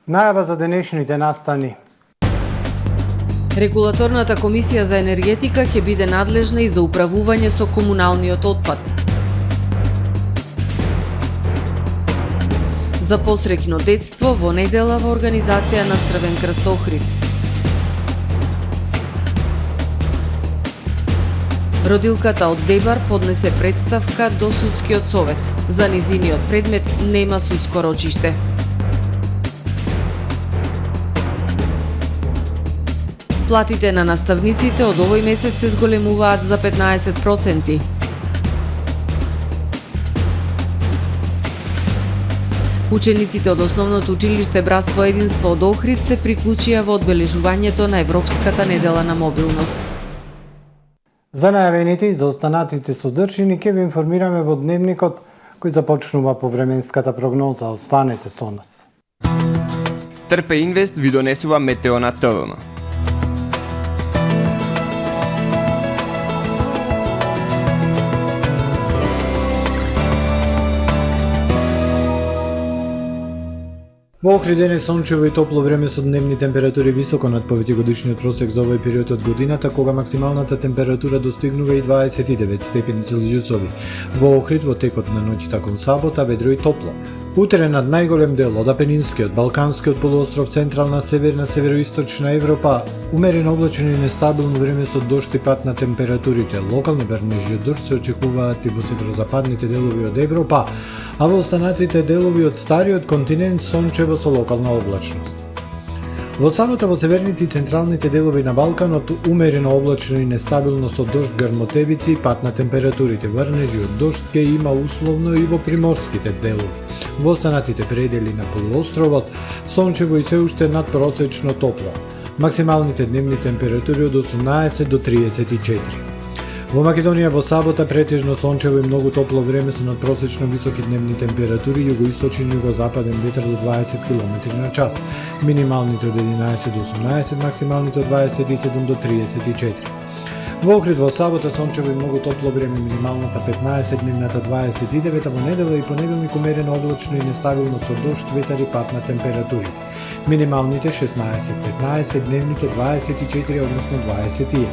Најава за денешните настани. Регулаторната комисија за енергетика ќе биде надлежна и за управување со комуналниот отпад. За посреќно детство во недела во организација на Црвен крст Охрид. Родилката од Дебар поднесе представка до судскиот совет. За низиниот предмет нема судско рочиште. Платите на наставниците од овој месец се зголемуваат за 15%. Учениците од основното училиште Братство Единство од Охрид се приклучија во одбележувањето на Европската недела на мобилност. За најавените и за останатите содржини ќе ви информираме во дневникот кој започнува по временската прогноза. Останете со нас. Трпе Инвест ви донесува Метео на ТВМ. Во Охрид е сончево и топло време со дневни температури високо над повеќегодишниот просек за овој период од годината, кога максималната температура достигнува и 29 степени Целзиусови. Во Охрид во текот на ноќта кон сабота ведро и топло. Утре над најголем дел од Апенинскиот, Балканскиот полуостров, централна, северна, североисточна Европа, умерено облачено и нестабилно време со дожд и пад на температурите. Локални врнежи од дожд се очекуваат и во северозападните делови од Европа, а во останатите делови од стариот континент сончево со локална облачност. Во сабота во северните и централните делови на Балканот умерено облачно и нестабилно со дожд, грмотевици и пад на температурите. Врнежи од дожд ќе има условно и во приморските делови. Во останатите предели на полуостровот сончево и се уште надпросечно топло. Максималните дневни температури од 18 до 34. Во Македонија во сабота претежно сончево и многу топло време со надпросечно високи дневни температури, југоисточен и југозападен ветер до 20 км на час. Минималните од 11 до 18, максималните од 27 до 34. Во Охрид во сабота сончево и многу топло време, минималната 15, дневната 29, во недела и понеделник умерено облачно и нестабилно со дожд, ветер и пад на температурите. Минималните 16-15, дневните 24, односно 21.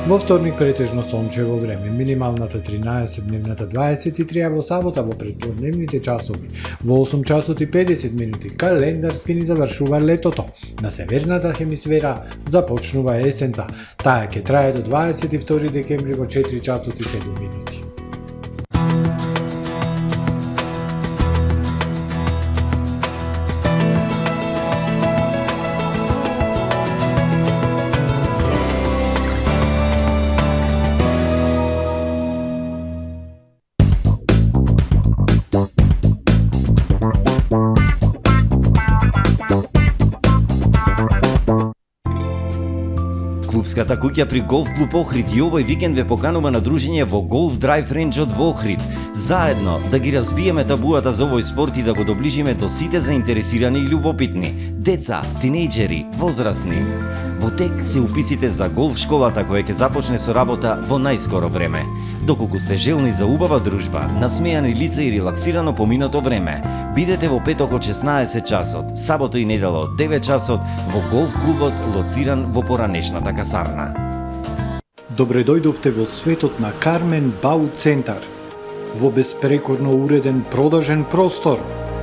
Во вторник претежно сончево време, минималната 13, дневната 23, а во сабота во предподневните часови во 8 часот и 50 минути календарски ни завршува летото. На северната хемисфера започнува есента. Таа ќе трае до 22 декември во 4 часот и 7 минути. Клубската куќа при Голф клуб Охрид и овој викенд ве поканува на дружење во Голф Драйв ренџот во Охрид. Заедно да ги разбиеме табуата за овој спорт и да го доближиме до сите заинтересирани и љубопитни. Деца, тинејџери, возрастни. Во тек се уписите за голф школата која ќе започне со работа во најскоро време. Доколку сте желни за убава дружба, насмејани лица и релаксирано поминато време, бидете во петок од 16 часот, сабота и недела од 9 часот во голф клубот лоциран во поранешната касарна. Добре дојдовте во светот на Кармен Бау Центар. Во беспрекорно уреден продажен простор,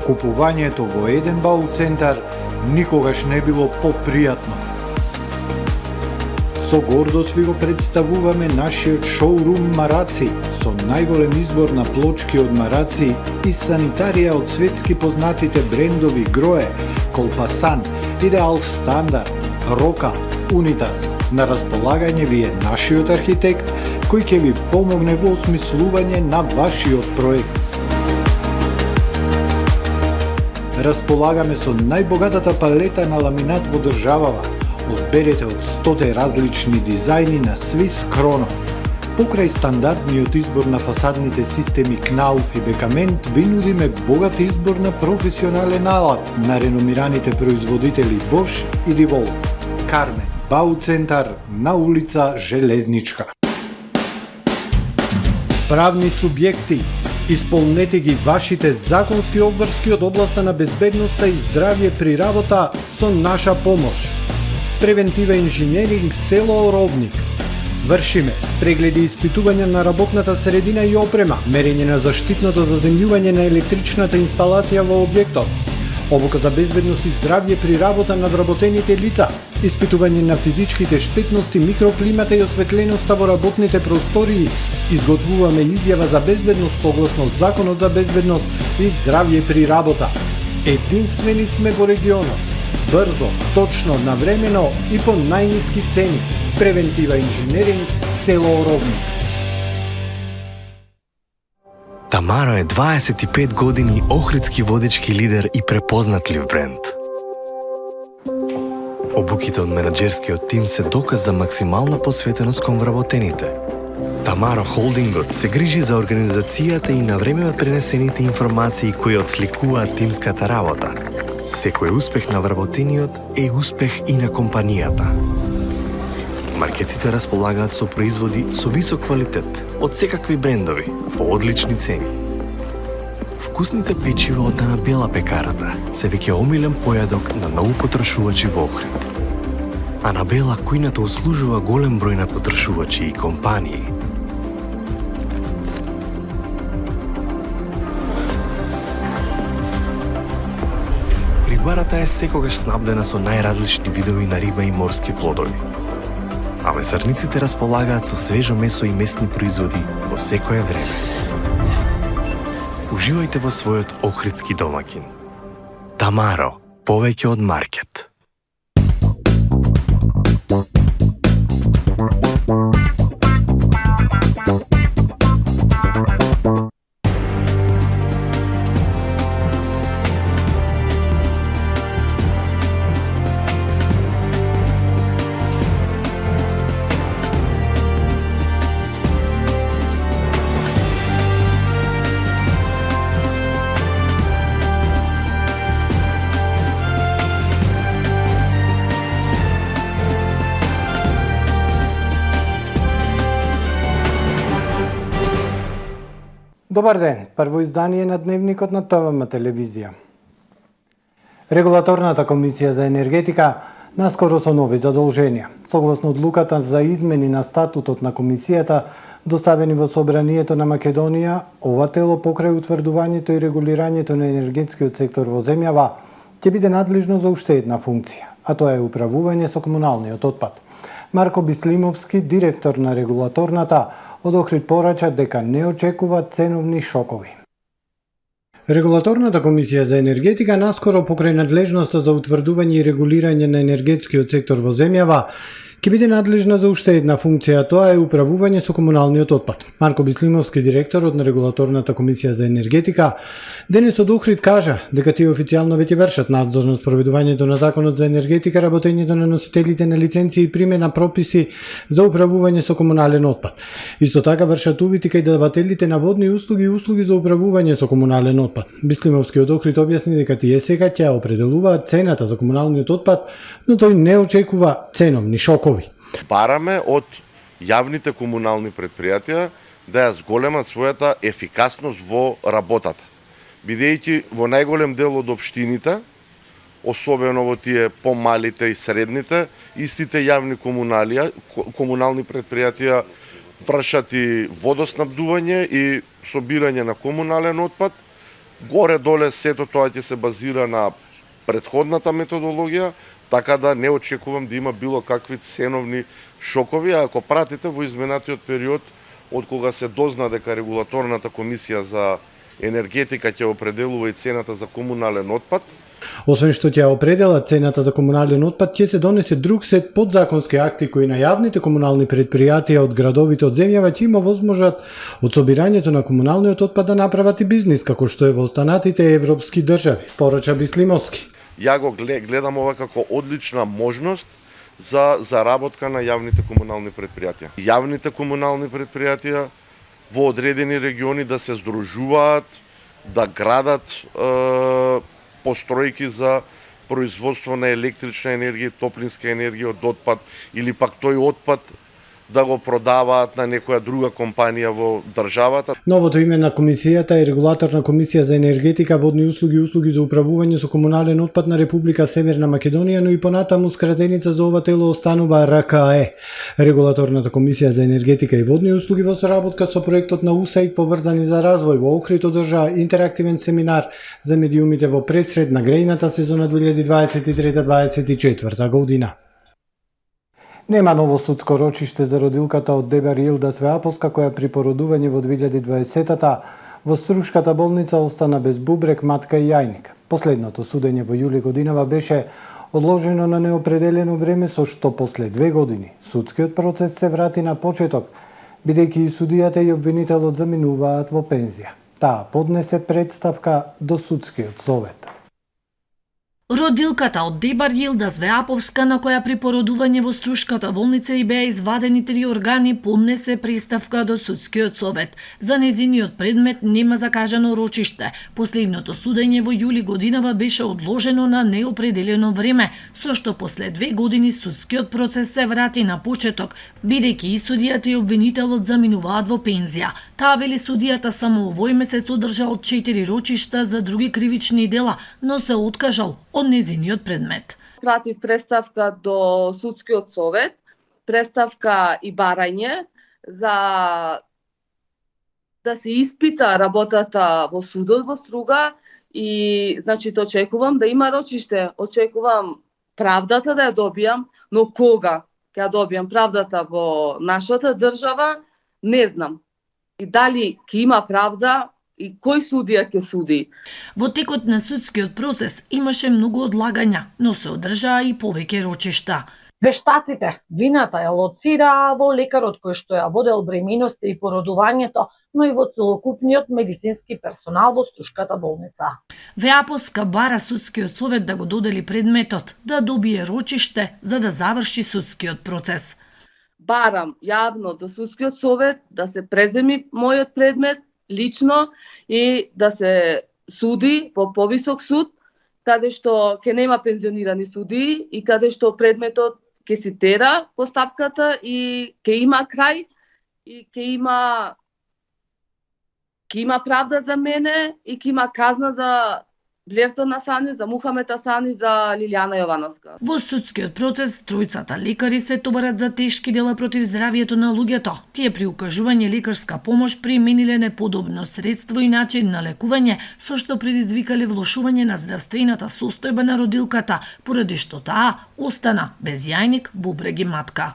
купувањето во еден Бау Центар никогаш не било попријатно. Со гордост ви го представуваме нашиот шоурум Мараци, со најголем избор на плочки од Мараци и санитарија од светски познатите брендови Грое, Колпасан, Идеал Стандард, Рока, Унитас. На располагање ви е нашиот архитект, кој ќе ви помогне во осмислување на вашиот проект. Располагаме со најбогатата палета на ламинат во државава. Одберете од 100 различни дизајни на Swiss Chrono. Покрај стандардниот избор на фасадните системи Knauf и Бекамент, ви нудиме богат избор на професионален алат на реномираните производители Bosch и Divol. Кармен Бау Центар на улица Железничка. Правни субјекти, Исполнете ги вашите законски обврски од областа на безбедноста и здравје при работа со наша помош. Превентива инженеринг село Оробник. Вршиме прегледи и испитувања на работната средина и опрема, мерење на заштитното заземјување на електричната инсталација во објектот, обука за безбедност и здравје при работа на вработените лица, испитување на физичките штетности, микроклимата и осветленоста во работните простории. Изготвуваме изјава за безбедност согласно Законот за безбедност и здравје при работа. Единствени сме во регионот. Брзо, точно, навремено и по најниски цени. Превентива инженеринг село Оробник. Тамаро е 25 години охридски водички лидер и препознатлив бренд. Обуките од менаџерскиот тим се доказ за максимална посветеност кон вработените. Тамаро Холдингот се грижи за организацијата и навреме пренесените информации кои отсликуваат тимската работа. Секој успех на вработениот е успех и на компанијата. Маркетите располагаат со производи со висок квалитет од секакви брендови по одлични цени. Вкусните печива од Анабела пекарата се веќе омилен појадок на многу потрошувачи во Охрид. Анабела кујната услужува голем број на потрошувачи и компании. Рибарата е секогаш снабдена со најразлични видови на риба и морски плодови. А месарниците располагаат со свежо месо и месни производи во секое време. Уживајте во својот охридски домаќин. Тамаро, повеќе од маркет. Добар ден, прво издание на Дневникот на ТВМ телевизија. Регулаторната комисија за енергетика наскоро со нови задолженија. Согласно одлуката за измени на статутот на комисијата, доставени во Собранието на Македонија, ова тело покрај утврдувањето и регулирањето на енергетскиот сектор во земјава, ќе биде надлежно за уште една функција, а тоа е управување со комуналниот отпад. Марко Бислимовски, директор на регулаторната, од Охрид порача дека не очекува ценовни шокови. Регулаторната комисија за енергетика наскоро покрај надлежноста за утврдување и регулирање на енергетскиот сектор во земјава ќе биде надлежна за уште една функција, а тоа е управување со комуналниот отпад. Марко Бислимовски, директорот на регулаторната комисија за енергетика, денес од Охрид кажа дека тие официјално веќе вршат надзор на спроведувањето на Законот за енергетика, работењето на носителите на лиценци и примена прописи за управување со комунален отпад. Исто така вршат увити кај давателите на водни услуги и услуги за управување со комунален отпад. Бислимовски од Охрид објасни дека тие сега ќе определуваат цената за комуналниот отпад, но тој не очекува ценовни шокови. Бараме од јавните комунални предпријатија да ја зголемат својата ефикасност во работата. Бидејќи во најголем дел од општините, особено во тие помалите и средните, истите јавни комунални предпријатија вршат и водоснабдување и собирање на комунален отпад. Горе-доле сето тоа ќе се базира на претходната методологија, така да не очекувам да има било какви ценовни шокови, а ако пратите во изминатиот период, од кога се дозна дека регулаторната комисија за енергетика ќе определува и цената за комунален отпад. Освен што ќе определа цената за комунален отпад, ќе се донесе друг сет подзаконски акти кои на јавните комунални предпријатија од градовите од земјава ќе има возможност од собирањето на комуналниот отпад да направат и бизнис, како што е во останатите европски држави, порача Бислимовски. Ја го гледам ова како одлична можност за заработка на јавните комунални предпријатија. Јавните комунални предпријатија во одредени региони да се здружуваат, да градат постројки за производство на електрична енергија, топлинска енергија од отпад, или пак тој отпад да го продаваат на некоја друга компанија во државата. Новото име на комисијата е Регулаторна комисија за енергетика, водни услуги и услуги за управување со комунален отпад на Република Северна Македонија, но и понатаму скратеница за ова тело останува РКЕ. Регулаторната комисија за енергетика и водни услуги во соработка со проектот на УСАИД поврзани за развој во Охрид одржаа интерактивен семинар за медиумите во пресред на грејната сезона 2023-2024 година. Нема ново судско рочиште за родилката од Дебар Илда Свеаповска, која при породување во 2020-та во Струшката болница остана без бубрек, матка и јајник. Последното судење во јули годинава беше одложено на неопределено време, со што после 2 години судскиот процес се врати на почеток, бидејќи и судијата и обвинителот заминуваат во пензија. Таа поднесе представка до судскиот совет. Родилката од Дебар Јилда Звеаповска, на која при породување во Струшката болница и беа извадени 3 органи, поднесе представка до судскиот совет. За нејзиниот предмет нема закажано рочиште. Последното судење во јули годинава беше одложено на неопределено време, со што после 2 години судскиот процес се врати на почеток, бидејќи и судијата и обвинителот заминуваат во пензија. Таа вели судијата само овој месец одржал 4 рочишта за други кривични дела, но се откажал од нејзиниот предмет. Пратив представка до судскиот совет, представка и барање за да се испита работата во судот во Струга и значи очекувам да има рочиште, очекувам правдата да ја добијам, но кога ќе ја добијам правдата во нашата држава, не знам. И дали ќе има правда и кој судија ќе суди. Во текот на судскиот процес имаше многу одлагања, но се одржаа и повеќе рочишта. Вештаците вината ја лоцираа во лекарот кој што ја водел бременоста и породувањето, но и во целокупниот медицински персонал во Струшката болница. Веаповска бара судскиот совет да го додели предметот, да добие рочиште за да заврши судскиот процес. Барам јавно до судскиот совет да се преземи мојот предмет лично и да се суди во повисок суд, каде што ќе нема пензионирани судии и каде што предметот ќе си тера постапката и ќе има крај и ќе има правда за мене и ќе има казна за Блертон Асани, за Мухамед Асани, за Лилијана Јовановска. Во судскиот процес тројцата лекари се товарат за тешки дела против здравието на луѓето. Тие при укажување лекарска помош примениле неподобно средство и начин на лекување, со што предизвикале влошување на здравствената состојба на родилката, поради што таа остана без јајник, бубрег и матка.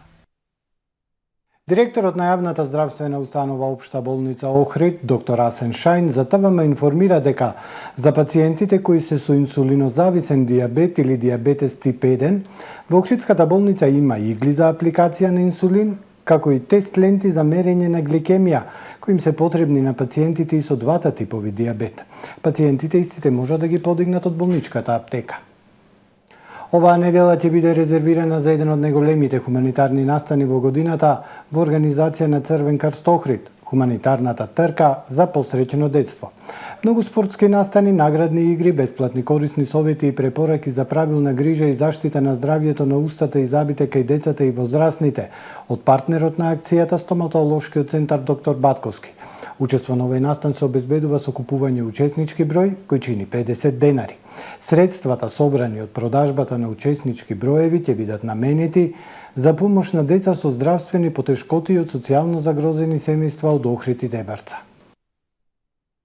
Директорот на јавната здравствена установа Општа болница Охрид, доктор Асен Шајн, за ТВМ информира дека за пациентите кои се со инсулинозависен диабет или диабетес тип 1, во Охридската болница има игли за апликација на инсулин, како и тест ленти за мерење на гликемија, кои им се потребни на пациентите и со двата типови диабет. Пациентите истите можат да ги подигнат од болничката аптека. Оваа недела ќе биде резервирана за еден од најголемите хуманитарни настани во годината во организација на Црвен крст Охрид, хуманитарната трка за посреќено детство. Многу спортски настани, наградни игри, бесплатни корисни совети и препораки за правилна грижа и заштита на здравјето на устата и забите кај децата и возрастните од партнерот на акцијата Стоматолошкиот центар доктор Батковски. Учество на овој настан се обезбедува со купување учеснички број кој чини 50 денари. Средствата собрани од продажбата на учеснички броеви ќе бидат наменети за помош на деца со здравствени потешкоти и од социјално загрозени семејства од Охрид и Дебарца.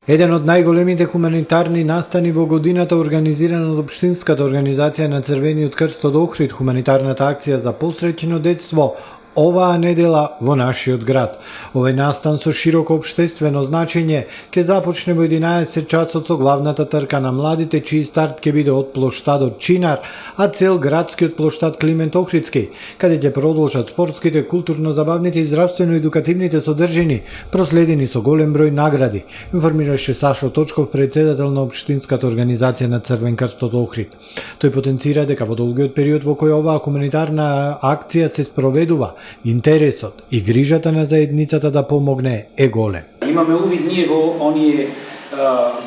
Еден од најголемите хуманитарни настани во годината организиран од Општинската организација на Црвениот крст од Охрид, хуманитарната акција за посреќено детство, оваа недела во нашиот град. Овој настан со широко општествено значење ќе започне во 11 часот со главната трка на младите, чиј старт ќе биде од плоштадот Чинар, а цел градскиот плоштад Климент Охридски, каде ќе продолжат спортските, културно-забавните и здравствено-едукативните содржини, проследени со голем број награди, информираше Сашо Точков, председател на Општинската организација на Црвен крст од Охрид. Тој потенцира дека во долгиот период во кој оваа хуманитарна акција се спроведува, интересот и грижата на заедницата да помогне е голем. Имаме увид ние во оние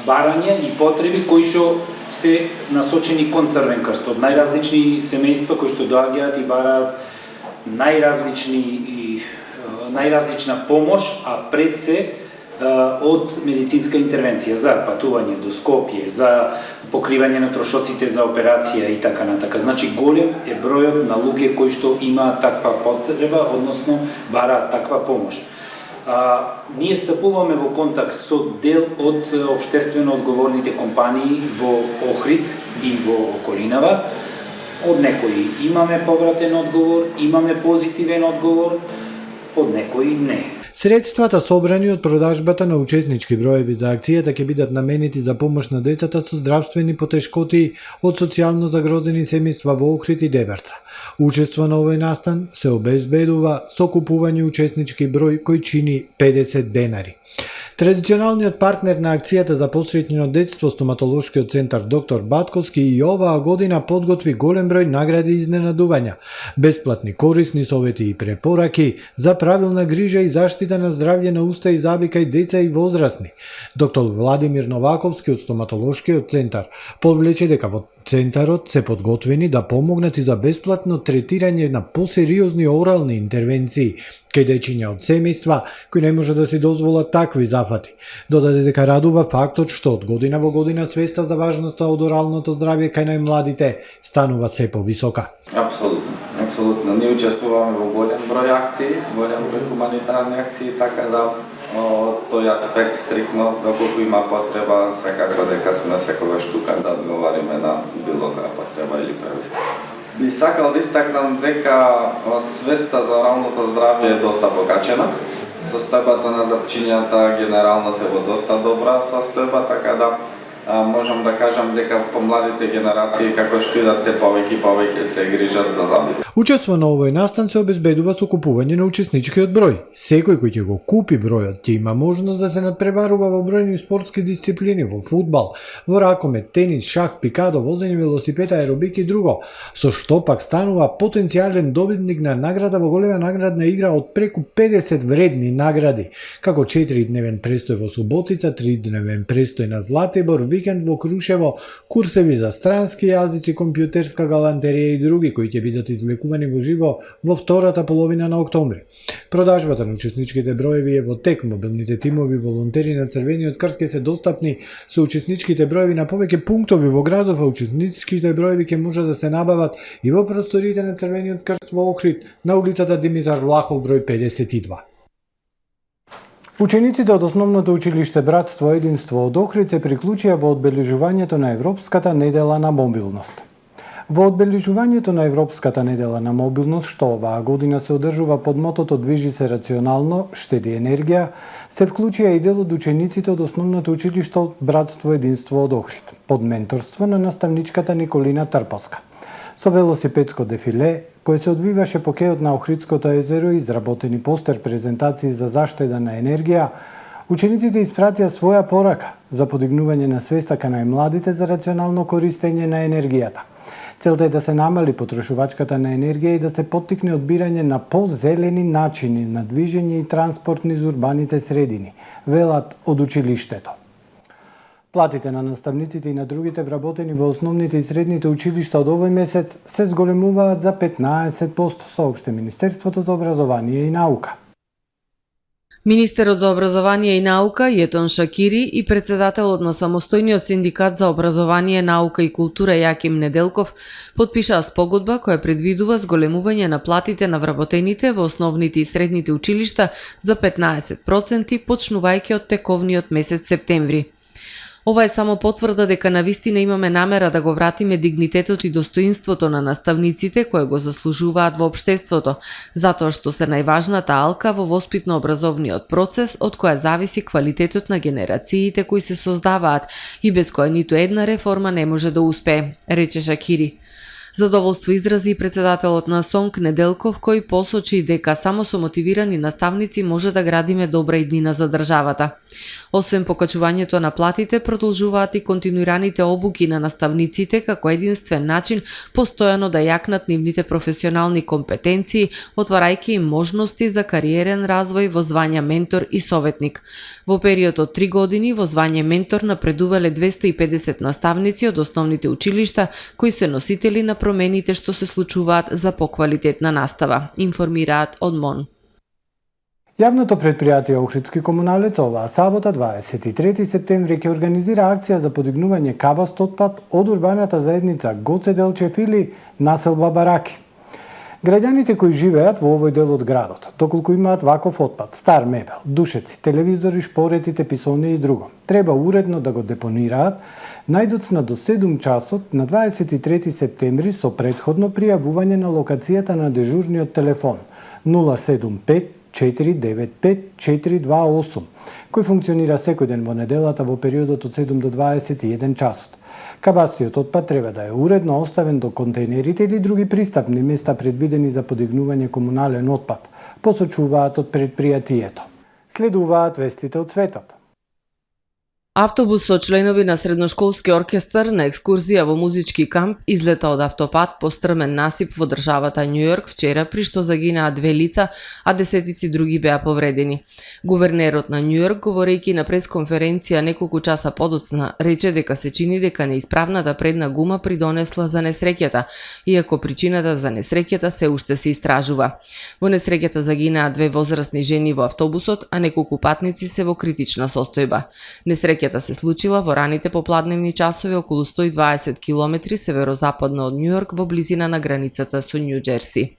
барања и потреби кои што се насочени кон Црвен крст, од најразлични семејства кои што доаѓаат и бараат најразлични најразлична помош, а пред се од медицинска интервенција за патување до Скопје, за покривање на трошоците за операција и така натака. Значи голем е бројот на луѓе кои што имаат таква потреба, односно бараат таква помош. Ние стапуваме во контакт со дел од општествено одговорните компании во Охрид и во околинава. Од некои имаме повратен одговор, имаме позитивен одговор, од некои не. Средствата собрани од продажбата на учеснички броеви за акцијата ќе бидат наменети за помош на децата со здравствени потешкоти од социјално загрозени семејства во Охрид и Деврца. Учество на овој настан се обезбедува со купување учеснички број кој чини 50 денари. Традиционалниот партнер на акцијата за посреќено детство, стоматолошкиот центар Доктор Батковски, и оваа година подготви голем број награди и изненадувања, бесплатни корисни совети и препораки за правилна грижа и заштита на здравје на уста и заби кај деца и возрастни. Доктор Владимир Новаковски од стоматолошкиот центар подвлече дека во центарот се подготвени да помогнат и за бесплатно третирање на посериозни орални интервенции кај дечиња од семејства кои не може да си дозволат такви зафати. Додаде дека радува фактот што од година во година свеста за важноста од оралното здравје кај најмладите станува се повисока. Апсолутно. Ние учествуваме во голем број акции, голем број хуманитарни акции, така да од тој аспект стрикно, доколку има потреба, секако дека сме секогаш тука да одговориме на било која потреба или превиска. Би сакал да истакнам дека свеста за оралното здравје е доста покачена. Состојбата на запчињата генерално се во доста добра состојба, така да можам да кажам дека помладите генерации како што идат се повеќе и повеќе се грижат за зъбите. Учество на овој настан се обезбедува со купување на учесничкиот број. Секој кој ќе го купи бројот ќе има можност да се надпреварува во бројни спортски дисциплини, во фудбал, во ракомет, тенис, шах, пикадо, возење велосипед, аеробик и друго, со што пак станува потенцијален добитник на награда во голема наградна игра од преку 50 вредни награди, како 4-дневен престој во Суботица, 3-дневен престој на Златибор, викенд во Крушево, курсеви за странски јазици, компјутерска галантерија и други кои ќе бидат извлекувани во живо во втората половина на октомври. Продажбата на учесничките броеви е во тек. Мобилните тимови волонтери на Црвениот крст ќе се достапни со учесничките броеви на повеќе пунктови во градов, а учесничките броеви ќе може да се набават и во просториите на Црвениот крст во Охрид, на улицата Димитар Влахов број 52. Учениците од Основното училиште Братство Единство од Охрид се приклучија во одбележувањето на Европската недела на мобилност. Во одбележувањето на Европската недела на мобилност, што оваа година се одржува под мотото "Движи се рационално, штеди енергија", се вклучија и дел од учениците од Основното училиште од Братство Единство од Охрид, под менторство на наставничката Николина Трповска. Со велосипедско дефиле, кој се одвиваше по кејот на Охридското езеро и изработени постер презентации за заштеда на енергија, учениците испратија своја порака за подигнување на свеста кај најмладите за рационално користење на енергијата. Целта е да се намали потрошувачката на енергија и да се поттикне одбирање на позелени начини на движење и транспорт низ урбаните средини, велат од училиштето. Платите на наставниците и на другите вработени во основните и средните училишта од овој месец се зголемуваат за 15%, соопшти Министерството за образование и наука. Министерот за образование и наука Јетон Шакири и председателот на самостојниот синдикат за образование, наука и култура Јаким Неделков потпишаа спогодба која предвидува зголемување на платите на вработените во основните и средните училишта за 15%, почнувајќи од тековниот месец септември. Ова е само потврда дека навистина имаме намера да го вратиме дигнитетот и достоинството на наставниците кои го заслужуваат во општеството, затоа што се најважната алка во воспитно-образовниот процес од која зависи квалитетот на генерациите кои се создаваат и без која ниту една реформа не може да успее, рече Шакири. Задоволство изрази и председателот на СОНК Неделков, кој посочи дека само со мотивирани наставници може да градиме добра иднина за државата. Освен покачувањето на платите, продолжуваат и континуираните обуки на наставниците како единствен начин постојано да јакнат нивните професионални компетенции, отварајќи им можности за кариерен развој во звања ментор и советник. Во период од 3 години во звање ментор напредувале 250 наставници од основните училишта кои се носители на промените што се случуваат за поквалитетна настава, информираат од МОН. Јавното предпријатие Охридски комуналец оваа сабота 23 септември ќе организира акција за подигнување кабаст отпад од урбаната заедница Гоце Делчев или населба Бараки. Граѓаните кои живеат во овој дел од градот, доколку имаат ваков отпад, стар мебел, душеци, телевизори, шпорети, теписони и друго, треба уредно да го депонираат најдоцна до 7 часот на 23 септември со претходно пријавување на локацијата на дежурниот телефон 075 495 428, кој функционира секој ден во неделата во периодот од 7 до 21 часот. Кабастиот отпад треба да е уредно оставен до контейнерите или други пристапни места предвидени за подигнување комунален отпад, посочуваат од предпријатието. Следуваат вестите од светот. Автобус со членови на средношколски оркестар на екскурзија во музички камп излета од автопат по стрмен насип во државата Њу Јорк вчера, при што загинаа 2 лица, а десетици други беа повредени. Гувернерот на Њу Јорк, говорејќи на пресконференција неколку часа подоцна, рече дека се чини дека неисправната предна гума придонесла за несреќата, иако причината за несреќата се уште се истражува. Во несреќата загинаа 2 возрастни жени во автобусот, а неколку патници се во критична состојба. Несреќата се случила во раните попладневни часови околу 120 километри северозападно од Њу Јорк во близина на границата со Њу Џерси.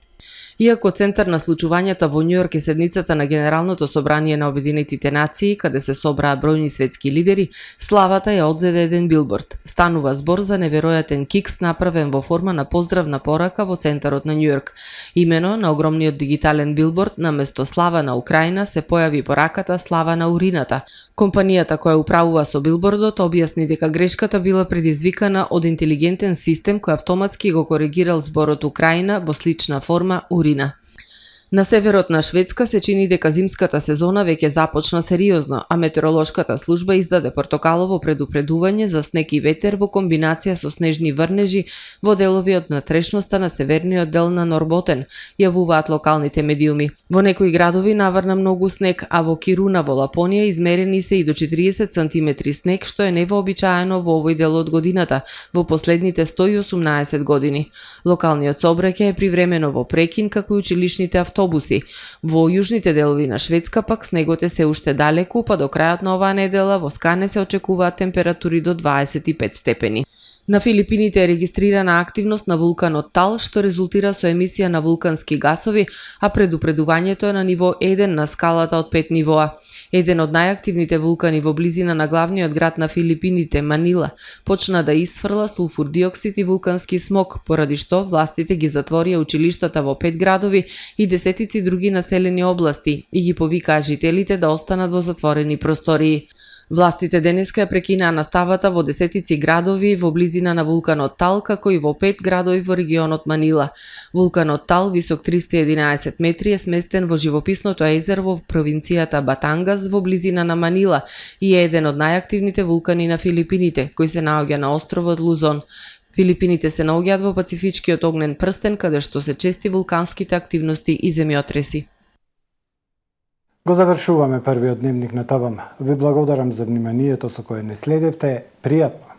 Иако центар на случувањата во Њу Јорк е седницата на Генералното собрание на Обединетите нации, каде се собраа бројни светски лидери, славата ја одзеде еден билборд. Станува збор за неверојатен кикс направен во форма на поздравна порака во центарот на Њу Јорк. Имено на огромниот дигитален билборд наместо слава на Украина се појави пораката слава на урината. Компанијата која управува со билбордот објасни дека грешката била предизвикана од интелигентен систем кој автоматски го коригирал зборот Украина во слична форма урина. На северот на Шведска се чини дека зимската сезона веќе започна сериозно, а метеоролошката служба издаде портокалово предупредување за снег и ветер во комбинација со снежни врнежи во делови од натрешноста на северниот дел на Норботен, јавуваат локалните медиуми. Во некои градови наврна многу снег, а во Кируна во Лапонија измерени се и до 40 сантиметри снег, што е невообичаено во овој дел од годината, во последните 118 години. Локалниот сообраќај е привремено во прекин, како и училишните автобуси. Во јужните делови на Шведска пак снегот е се уште далеку, па до крајот на оваа недела во Скане се очекуваат температури до 25 степени. На Филипините е регистрирана активност на вулканот Тал, што резултира со емисија на вулкански гасови, а предупредувањето е на ниво 1 на скалата од 5 нивоа. Еден од најактивните вулкани во близина на главниот град на Филипините, Манила, почна да исфрла сулфур диоксид и вулкански смог, поради што властите ги затворија училиштата во 5 градови и десетици други населени области и ги повикаа жителите да останат во затворени простории. Властите денеска ја прекинаа наставата во десетици градови во близина на вулканот Тал, како и во 5 градови во регионот Манила. Вулканот Тал, висок 311 метри, е сместен во живописното езеро во провинцијата Батангас во близина на Манила и е еден од најактивните вулкани на Филипините, кој се наоѓа на островот Лузон. Филипините се наоѓаат во Пацифичкиот огнен прстен, каде што се чести вулканските активности и земјотреси. Го завршуваме првиот дневник на ТВМ. Ви благодарам за вниманието со кое не следевте. Пријатно!